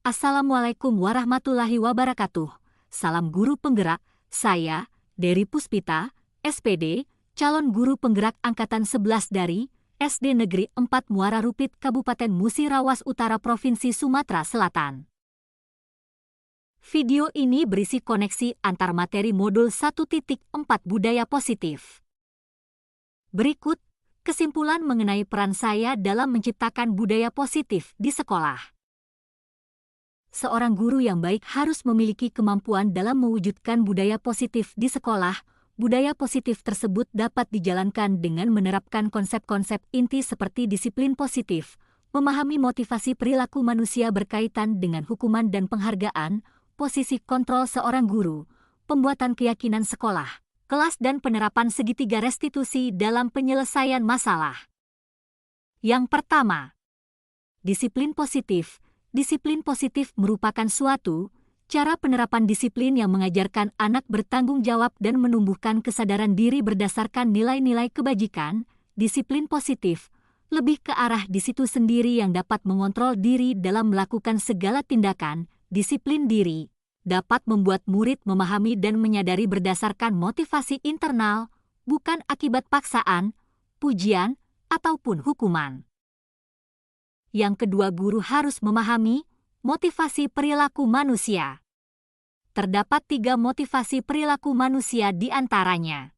Assalamualaikum warahmatullahi wabarakatuh. Salam guru penggerak, saya, Dery Puspita, SPD, calon guru penggerak Angkatan 11 dari SD Negeri 4 Muara Rupit Kabupaten Musirawas Utara Provinsi Sumatera Selatan. Video ini berisi koneksi antar materi modul 1.4 Budaya Positif. Berikut, kesimpulan mengenai peran saya dalam menciptakan budaya positif di sekolah. Seorang guru yang baik harus memiliki kemampuan dalam mewujudkan budaya positif di sekolah. Budaya positif tersebut dapat dijalankan dengan menerapkan konsep-konsep inti seperti disiplin positif, memahami motivasi perilaku manusia berkaitan dengan hukuman dan penghargaan, posisi kontrol seorang guru, pembuatan keyakinan sekolah, kelas dan penerapan segitiga restitusi dalam penyelesaian masalah. Yang pertama, disiplin positif. Disiplin positif merupakan suatu cara penerapan disiplin yang mengajarkan anak bertanggung jawab dan menumbuhkan kesadaran diri berdasarkan nilai-nilai kebajikan. Disiplin positif lebih ke arah di situ sendiri yang dapat mengontrol diri dalam melakukan segala tindakan. Disiplin diri dapat membuat murid memahami dan menyadari berdasarkan motivasi internal, bukan akibat paksaan, pujian, ataupun hukuman. Yang kedua, guru harus memahami motivasi perilaku manusia. Terdapat 3 motivasi perilaku manusia di antaranya.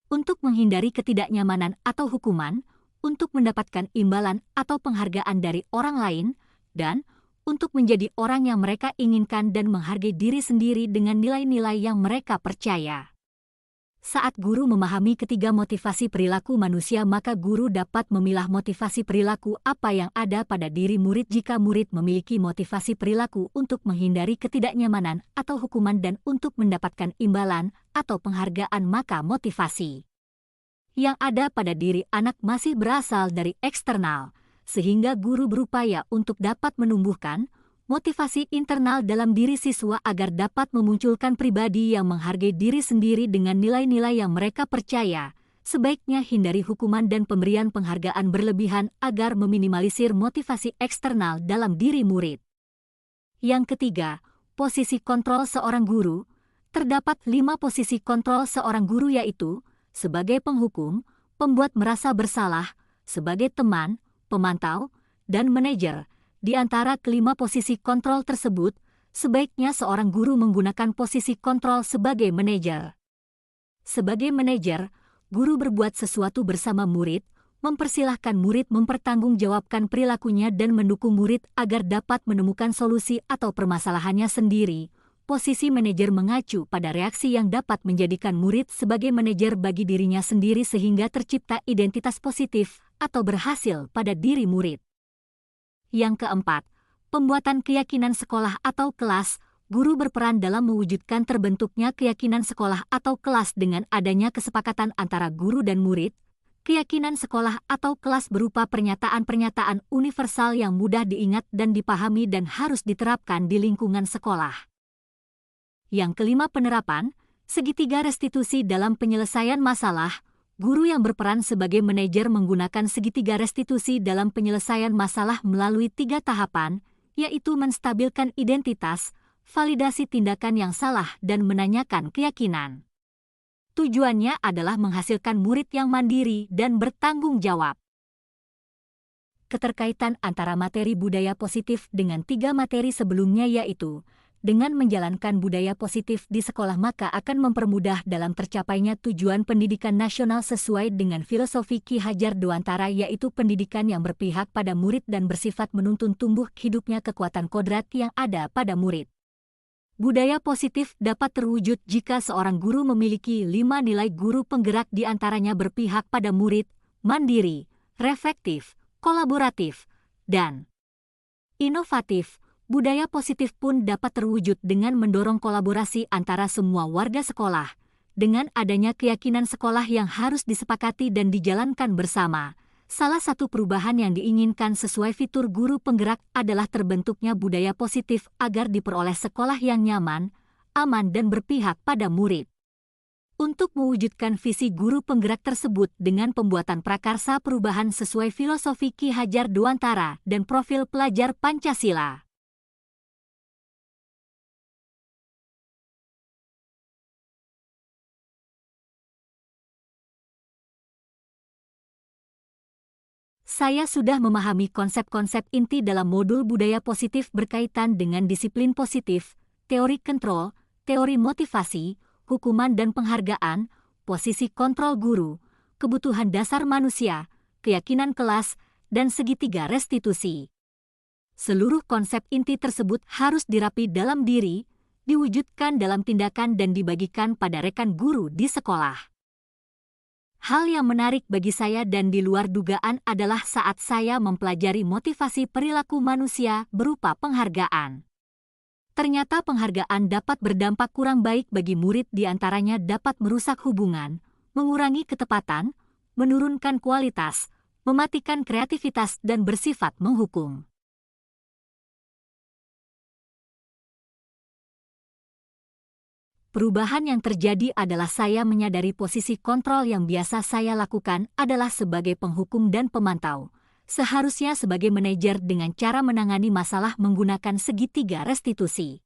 Untuk menghindari ketidaknyamanan atau hukuman, untuk mendapatkan imbalan atau penghargaan dari orang lain, dan untuk menjadi orang yang mereka inginkan dan menghargai diri sendiri dengan nilai-nilai yang mereka percaya. Saat guru memahami ketiga motivasi perilaku manusia, maka guru dapat memilah motivasi perilaku apa yang ada pada diri murid. Jika murid memiliki motivasi perilaku untuk menghindari ketidaknyamanan atau hukuman dan untuk mendapatkan imbalan atau penghargaan, maka motivasi yang ada pada diri anak masih berasal dari eksternal, sehingga guru berupaya untuk dapat menumbuhkan motivasi internal dalam diri siswa agar dapat memunculkan pribadi yang menghargai diri sendiri dengan nilai-nilai yang mereka percaya. Sebaiknya hindari hukuman dan pemberian penghargaan berlebihan agar meminimalisir motivasi eksternal dalam diri murid. Yang ketiga, posisi kontrol seorang guru. Terdapat 5 posisi kontrol seorang guru, yaitu sebagai penghukum, pembuat merasa bersalah, sebagai teman, pemantau, dan manajer. Di antara kelima posisi kontrol tersebut, sebaiknya seorang guru menggunakan posisi kontrol sebagai manajer. Sebagai manajer, guru berbuat sesuatu bersama murid, mempersilahkan murid mempertanggungjawabkan perilakunya dan mendukung murid agar dapat menemukan solusi atau permasalahannya sendiri. Posisi manajer mengacu pada reaksi yang dapat menjadikan murid sebagai manajer bagi dirinya sendiri sehingga tercipta identitas positif atau berhasil pada diri murid. Yang keempat, pembuatan keyakinan sekolah atau kelas. Guru berperan dalam mewujudkan terbentuknya keyakinan sekolah atau kelas dengan adanya kesepakatan antara guru dan murid. Keyakinan sekolah atau kelas berupa pernyataan-pernyataan universal yang mudah diingat dan dipahami dan harus diterapkan di lingkungan sekolah. Yang kelima, penerapan segitiga restitusi dalam penyelesaian masalah. Guru yang berperan sebagai manajer menggunakan segitiga restitusi dalam penyelesaian masalah melalui 3 tahapan, yaitu menstabilkan identitas, validasi tindakan yang salah, dan menanyakan keyakinan. Tujuannya adalah menghasilkan murid yang mandiri dan bertanggung jawab. Keterkaitan antara materi budaya positif dengan 3 materi sebelumnya, yaitu dengan menjalankan budaya positif di sekolah maka akan mempermudah dalam tercapainya tujuan pendidikan nasional sesuai dengan filosofi Ki Hajar Dewantara, yaitu pendidikan yang berpihak pada murid dan bersifat menuntun tumbuh hidupnya kekuatan kodrat yang ada pada murid. Budaya positif dapat terwujud jika seorang guru memiliki 5 nilai guru penggerak, di antaranya berpihak pada murid, mandiri, reflektif, kolaboratif, dan inovatif. Budaya positif pun dapat terwujud dengan mendorong kolaborasi antara semua warga sekolah. Dengan adanya keyakinan sekolah yang harus disepakati dan dijalankan bersama, salah satu perubahan yang diinginkan sesuai fitur guru penggerak adalah terbentuknya budaya positif agar diperoleh sekolah yang nyaman, aman, dan berpihak pada murid. Untuk mewujudkan visi guru penggerak tersebut dengan pembuatan prakarsa perubahan sesuai filosofi Ki Hajar Dewantara dan profil pelajar Pancasila. Saya sudah memahami konsep-konsep inti dalam modul budaya positif berkaitan dengan disiplin positif, teori kontrol, teori motivasi, hukuman dan penghargaan, posisi kontrol guru, kebutuhan dasar manusia, keyakinan kelas, dan segitiga restitusi. Seluruh konsep inti tersebut harus dirapi dalam diri, diwujudkan dalam tindakan dan dibagikan pada rekan guru di sekolah. Hal yang menarik bagi saya dan di luar dugaan adalah saat saya mempelajari motivasi perilaku manusia berupa penghargaan. Ternyata penghargaan dapat berdampak kurang baik bagi murid, di antaranya dapat merusak hubungan, mengurangi ketepatan, menurunkan kualitas, mematikan kreativitas dan bersifat menghukum. Perubahan yang terjadi adalah saya menyadari posisi kontrol yang biasa saya lakukan adalah sebagai penghukum dan pemantau. Seharusnya sebagai manajer dengan cara menangani masalah menggunakan segitiga restitusi.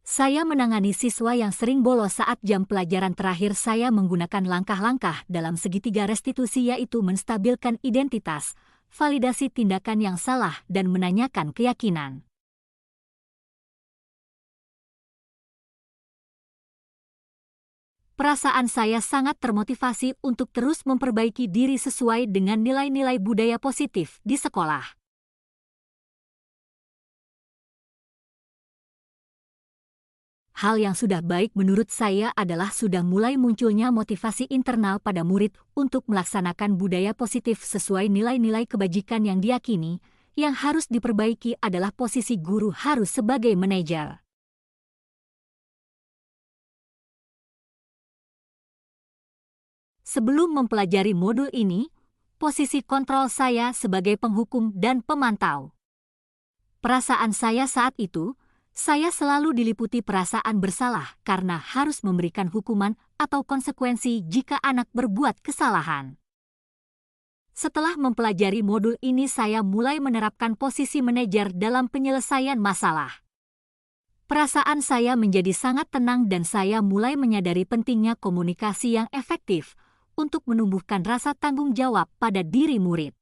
Saya menangani siswa yang sering bolos saat jam pelajaran terakhir. Saya menggunakan langkah-langkah dalam segitiga restitusi, yaitu menstabilkan identitas, validasi tindakan yang salah, dan menanyakan keyakinan. Perasaan saya sangat termotivasi untuk terus memperbaiki diri sesuai dengan nilai-nilai budaya positif di sekolah. Hal yang sudah baik menurut saya adalah sudah mulai munculnya motivasi internal pada murid untuk melaksanakan budaya positif sesuai nilai-nilai kebajikan yang diyakini. Yang harus diperbaiki adalah posisi guru harus sebagai manajer. Sebelum mempelajari modul ini, posisi kontrol saya sebagai penghukum dan pemantau. Perasaan saya saat itu, saya selalu diliputi perasaan bersalah karena harus memberikan hukuman atau konsekuensi jika anak berbuat kesalahan. Setelah mempelajari modul ini, saya mulai menerapkan posisi manajer dalam penyelesaian masalah. Perasaan saya menjadi sangat tenang dan saya mulai menyadari pentingnya komunikasi yang efektif untuk menumbuhkan rasa tanggung jawab pada diri murid.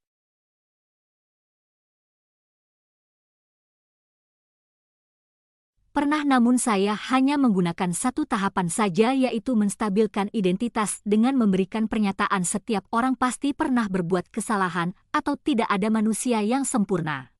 Pernah, namun saya hanya menggunakan satu tahapan saja, yaitu menstabilkan identitas dengan memberikan pernyataan setiap orang pasti pernah berbuat kesalahan atau tidak ada manusia yang sempurna.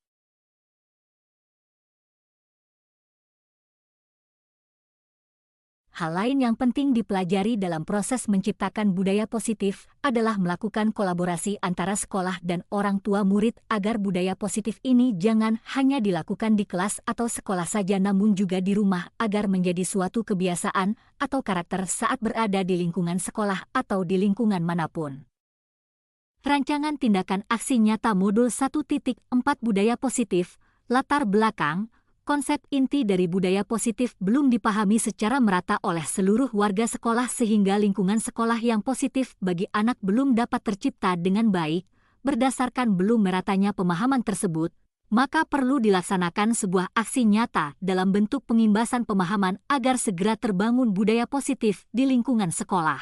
Hal lain yang penting dipelajari dalam proses menciptakan budaya positif adalah melakukan kolaborasi antara sekolah dan orang tua murid agar budaya positif ini jangan hanya dilakukan di kelas atau sekolah saja, namun juga di rumah agar menjadi suatu kebiasaan atau karakter saat berada di lingkungan sekolah atau di lingkungan manapun. Rancangan tindakan aksi nyata modul 1.4 Budaya Positif, latar belakang. Konsep inti dari budaya positif belum dipahami secara merata oleh seluruh warga sekolah sehingga lingkungan sekolah yang positif bagi anak belum dapat tercipta dengan baik. Berdasarkan belum meratanya pemahaman tersebut, maka perlu dilaksanakan sebuah aksi nyata dalam bentuk pengimbasan pemahaman agar segera terbangun budaya positif di lingkungan sekolah.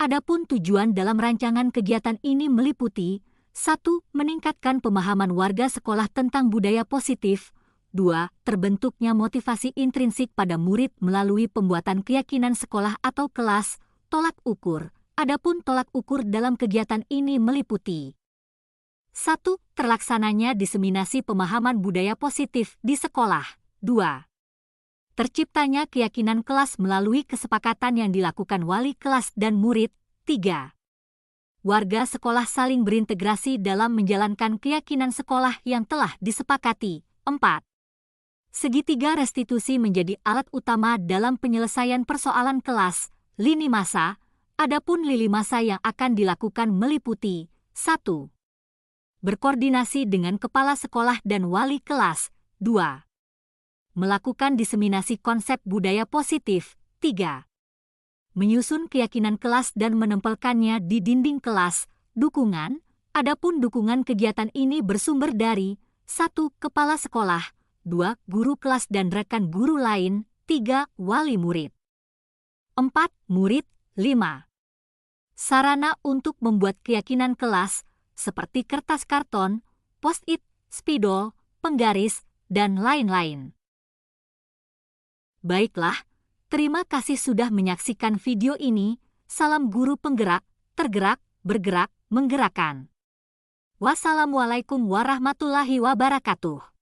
Adapun tujuan dalam rancangan kegiatan ini meliputi 1. Meningkatkan pemahaman warga sekolah tentang budaya positif. 2. Terbentuknya motivasi intrinsik pada murid melalui pembuatan keyakinan sekolah atau kelas. Tolak ukur. Adapun tolak ukur dalam kegiatan ini meliputi 1. Terlaksananya diseminasi pemahaman budaya positif di sekolah. 2. Terciptanya keyakinan kelas melalui kesepakatan yang dilakukan wali kelas dan murid. 3. Warga sekolah saling berintegrasi dalam menjalankan keyakinan sekolah yang telah disepakati. 4. Segitiga restitusi menjadi alat utama dalam penyelesaian persoalan kelas, lini masa. Adapun lini masa yang akan dilakukan meliputi 1. Berkoordinasi dengan kepala sekolah dan wali kelas. 2. Melakukan diseminasi konsep budaya positif. 3. Menyusun keyakinan kelas dan menempelkannya di dinding kelas. Dukungan. Adapun dukungan kegiatan ini bersumber dari 1. Kepala sekolah, 2. Guru kelas dan rekan guru lain, 3. Wali murid. 4. Murid. 5. Sarana untuk membuat keyakinan kelas seperti kertas karton, post-it, spidol, penggaris, dan lain-lain. Baiklah, terima kasih sudah menyaksikan video ini. Salam guru penggerak, tergerak, bergerak, menggerakkan. Wassalamualaikum warahmatullahi wabarakatuh.